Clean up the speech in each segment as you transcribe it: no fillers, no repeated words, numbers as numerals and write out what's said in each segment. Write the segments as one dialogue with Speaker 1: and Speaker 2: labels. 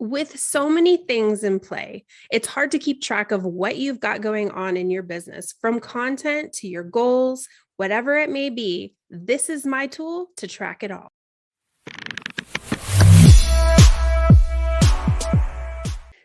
Speaker 1: With so many things in play, it's hard to keep track of what you've got going on in your business, from content to your goals, whatever it may be. This is my tool to track it all.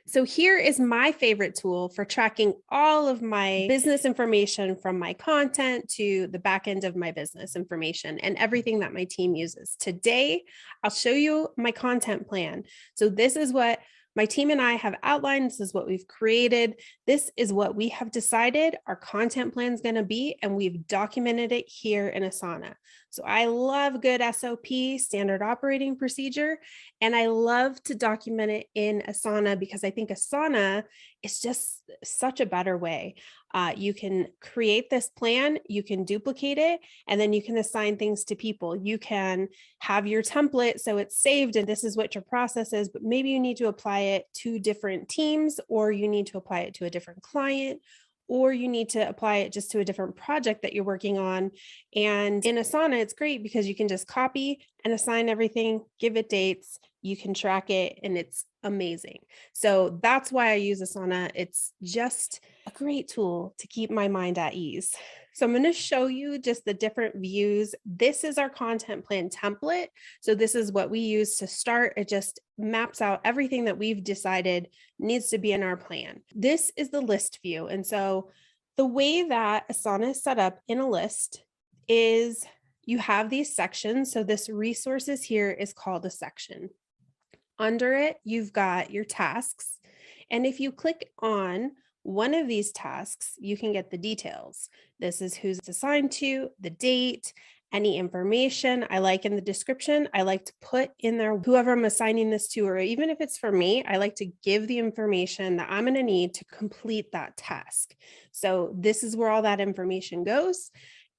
Speaker 1: So here is my favorite tool for tracking all of my business information, from my content to the back end of my business information and everything that my team uses. Today, I'll show you my content plan. So this is what my team and I have outlined. This is what we've created. This is what we have decided our content plan is going to be, and we've documented it here in Asana. So I love good SOP, standard operating procedure, and I love to document it in Asana because I think Asana is just such a better way. You can create this plan, you can duplicate it, and then you can assign things to people. You can have your template so it's saved and this is what your process is, but maybe you need to apply it to different teams, or you need to apply it to a different client, or you need to apply it just to a different project that you're working on. And in Asana, it's great because you can just copy and assign everything, give it dates, you can track it, and it's amazing. So that's why I use Asana. It's just a great tool to keep my mind at ease. So I'm going to show you just the different views. This is our content plan template. So this is what we use to start. It just maps out everything that we've decided needs to be in our plan. This is the list view. And so the way that Asana is set up in a list is you have these sections. So this resources here is called a section. Under it, you've got your tasks. And if you click on one of these tasks, you can get the details. This is who's assigned to, the date, any information. I like in the description, I like to put in there whoever I'm assigning this to, or even if it's for me, I like to give the information that I'm going to need to complete that task. So this is where all that information goes.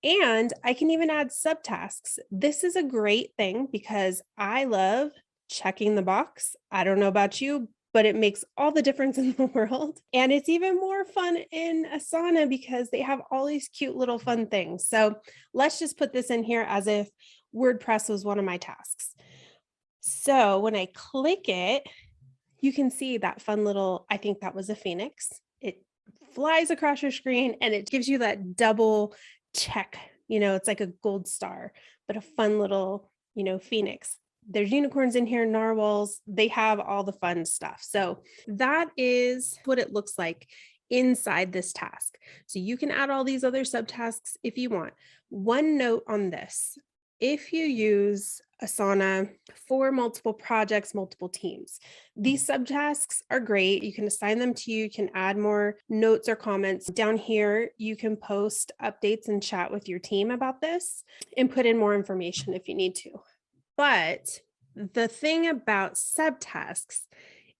Speaker 1: And I can even add subtasks. This is a great thing because I love checking the box. I don't know about you, but it makes all the difference in the world. And it's even more fun in Asana because they have all these cute little fun things. So let's just put this in here as if WordPress was one of my tasks. So when I click it, you can see that fun little, I think that was a phoenix. It flies across your screen and it gives you that double check. It's like a gold star, but a fun little, phoenix. There's unicorns in here, narwhals, they have all the fun stuff. So that is what it looks like inside this task. So you can add all these other subtasks if you want. One note on this: if you use Asana for multiple projects, multiple teams, these subtasks are great. You can assign them to you, can add more notes or comments. Down here, you can post updates and chat with your team about this and put in more information if you need to. But the thing about subtasks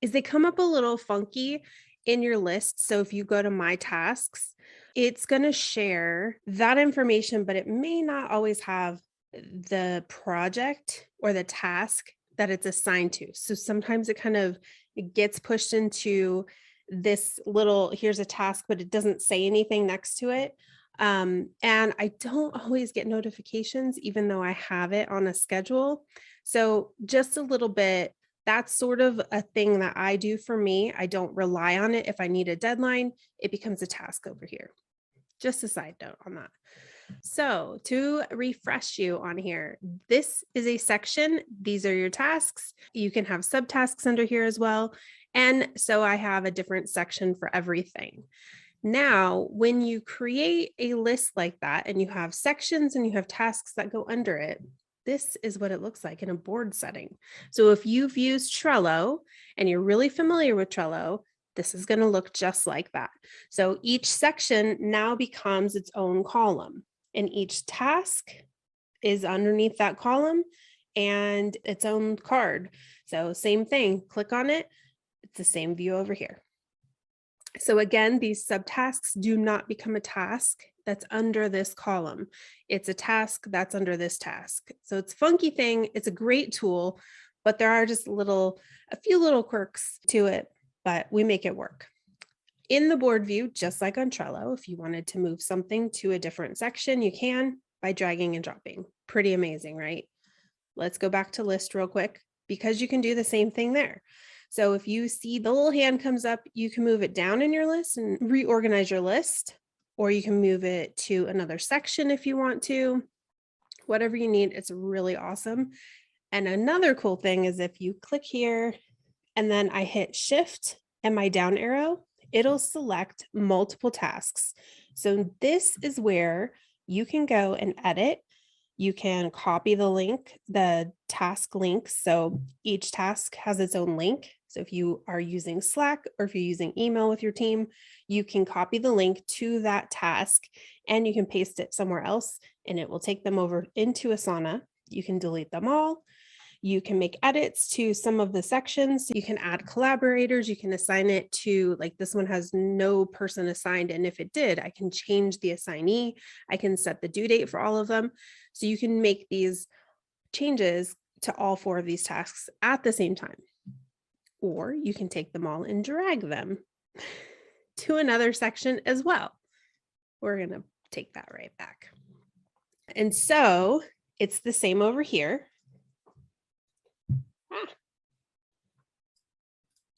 Speaker 1: is they come up a little funky in your list. So if you go to my tasks, it's going to share that information, but it may not always have the project or the task that it's assigned to. So sometimes it gets pushed into this little, here's a task, but it doesn't say anything next to it. And I don't always get notifications, even though I have it on a schedule. So just a little bit, that's sort of a thing that I do for me. I don't rely on it. If I need a deadline, it becomes a task over here. Just a side note on that. So to refresh you on here, this is a section. These are your tasks. You can have subtasks under here as well. And so I have a different section for everything. Now, when you create a list like that and you have sections and you have tasks that go under it, this is what it looks like in a board setting. So if you've used Trello and you're really familiar with Trello, this is going to look just like that. So each section now becomes its own column, and each task is underneath that column and its own card. So same thing, click on it. It's the same view over here. So again, these subtasks do not become a task that's under this column. It's a task that's under this task. So it's a funky thing. It's a great tool, but there are just a few little quirks to it, but we make it work. In the board view, just like on Trello, if you wanted to move something to a different section, you can by dragging and dropping. Pretty amazing, right? Let's go back to list real quick because you can do the same thing there. So if you see the little hand comes up, you can move it down in your list and reorganize your list, or you can move it to another section if you want to. Whatever you need, it's really awesome. And another cool thing is if you click here and then I hit shift and my down arrow, it'll select multiple tasks. So this is where you can go and edit. You can copy the link, the task links. So each task has its own link. So if you are using Slack or if you're using email with your team, you can copy the link to that task and you can paste it somewhere else and it will take them over into Asana. You can delete them all. You can make edits to some of the sections. You can add collaborators. You can assign it to, like, this one has no person assigned. And if it did, I can change the assignee. I can set the due date for all of them. So you can make these changes to all 4 of these tasks at the same time. Or you can take them all and drag them to another section as well. We're going to take that right back. And so it's the same over here.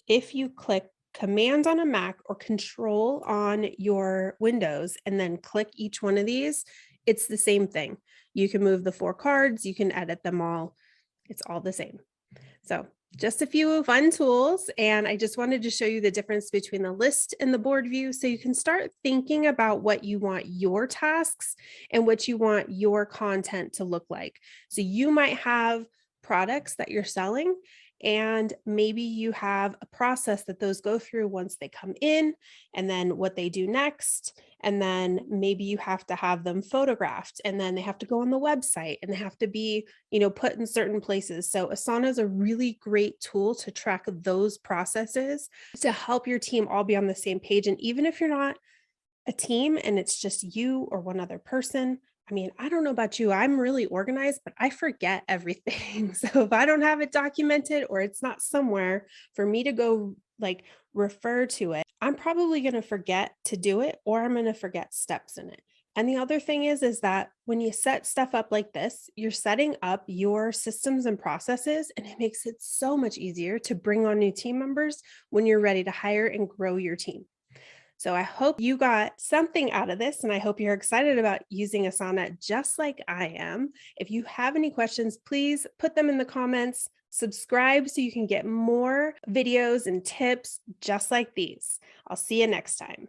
Speaker 1: If you click Command on a Mac or Control on your Windows and then click each one of these, it's the same thing. You can move the 4 cards, you can edit them all. It's all the same. So just a few fun tools. And I just wanted to show you the difference between the list and the board view so you can start thinking about what you want your tasks and what you want your content to look like. So you might have products that you're selling, and maybe you have a process that those go through once they come in, and then what they do next. And then maybe you have to have them photographed, and then they have to go on the website and they have to be, put in certain places. So Asana is a really great tool to track those processes to help your team all be on the same page. And even if you're not a team and it's just you or one other person, I mean, I don't know about you, I'm really organized, but I forget everything. So if I don't have it documented or it's not somewhere for me to go refer to it, I'm probably going to forget to do it, or I'm going to forget steps in it. And the other thing is that when you set stuff up like this, you're setting up your systems and processes, and it makes it so much easier to bring on new team members when you're ready to hire and grow your team. So I hope you got something out of this, and I hope you're excited about using Asana just like I am. If you have any questions, please put them in the comments. Subscribe so you can get more videos and tips just like these. I'll see you next time.